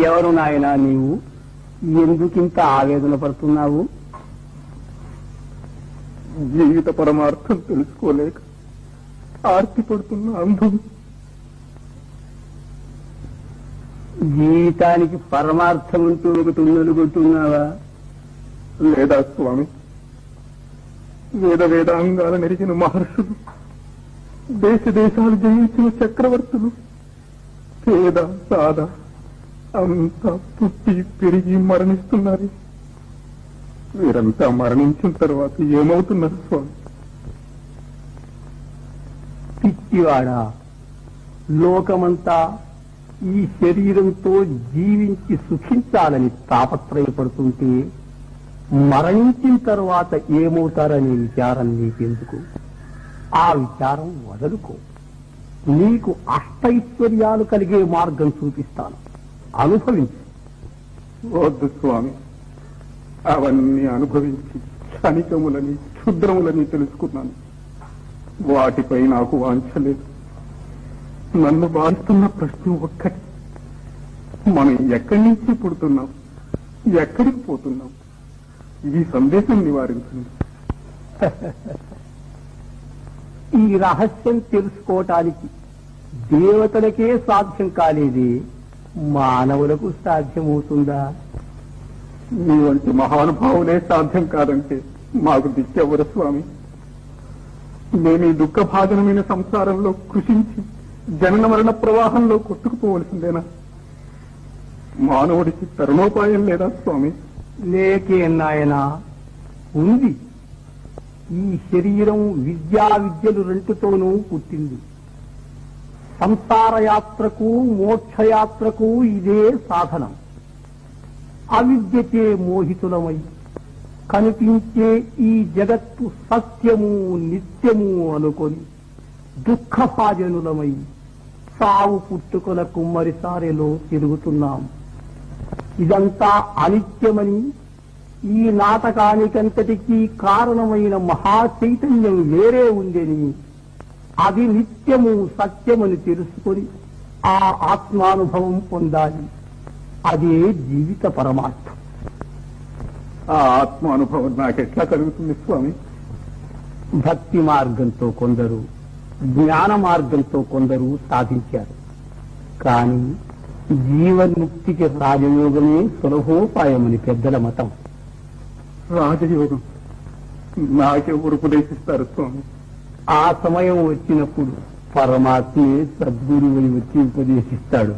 ఎవరు నాయనా నీవు? ఎందుకింత ఆవేదన పడుతున్నావు? జీవిత పరమార్థం తెలుసుకోలేక ఆర్తి పడుతున్న అంధుడు. జీవితానికి పరమార్థం అంటూ ఒకటి ఉన్నలుగొట్టున్నావా? లేదా స్వామి, వేదాంగాల నెరిగిన మహర్షులు, దేశ దేశాలు జయించిన చక్రవర్తులు, పేద సాద అంతా పుట్టి పెరిగి మరణిస్తున్నారు. వీరంతా మరణించిన తర్వాత ఏమవుతున్నారు స్వామి? పిచ్చివాడా, లోకమంతా ఈ శరీరంతో జీవించి సుఖించాలని తాపత్రయపడుతుంటే మరణించిన తర్వాత ఏమవుతారనే విచారం నీకెందుకు? ఆ విచారం వదలుకో. నీకు అష్టైశ్వర్యాలు కలిగే మార్గం చూపిస్తాను, అనుభవించు. వద్దు స్వామి, అవన్నీ అనుభవించి క్షణికములని క్షుద్రములని తెలుసుకున్నాను. వాటిపై నాకు వాంఛ లేదు. నన్ను బాధిస్తున్న ప్రశ్న ఒక్కటి, మనం ఎక్కడి నుంచి పుడుతున్నాం, ఎక్కడికి పోతున్నాం? ఈ సందేశం నివారించండి. ఈ రహస్యం తెలుసుకోవటానికి దేవతలకే సాధ్యం కాలేదే మానవులకు సాధ్యమవుతుందా? మీ వంటి మహానుభావులే సాధ్యం కాదంటే మాకు దిక్కెవరు స్వామి? మేము ఈ దుఃఖభాజనమైన సంసారంలో కృషించి జనన మరణ ప్రవాహంలో కొట్టుకుపోవలసిందేనా? మానవుడికి తరుణోపాయం లేదా స్వామి? లేకే నాయనా, ఉంది. ఈ శరీరం విద్యలు రెండుతోనూ పుట్టింది. సంసార యాత్రకు మోక్షయాత్రకు ఇదే సాధనం. అవిద్యచే మోహితులమై కనిపించే ఈ జగత్తు సత్యము నిత్యము అనుకొని దుఃఖభాజనులమై సావు పుట్టుకల కుమ్మరిసారెలో తిరుగుతున్నాం. ఇదంతా అనిత్యమని, ఈ నాటకానికంతటికీ కారణమైన మహాచైతన్యం వేరే ఉందని, అది నిత్యము సత్యమని తెలుసుకొని ఆ ఆత్మానుభవం పొందాలి. అదే జీవిత పరమార్థం. ఆ ఆత్మానుభవం నాకెట్లా కలుగుతుంది స్వామి? భక్తి మార్గంతో కొందరు, జ్ఞాన మార్గంతో కొందరు సాధించారు. కానీ జీవన్ముక్తికి రాజయోగమే సులభోపాయమని పెద్దల మతం. రాజయోగం నాకెవరు ఉపదేశిస్తారు స్వామి? ఆ సమయం వచ్చినప్పుడు పరమాత్మే సద్గురువుని వచ్చి ఉపదేశిస్తాడు.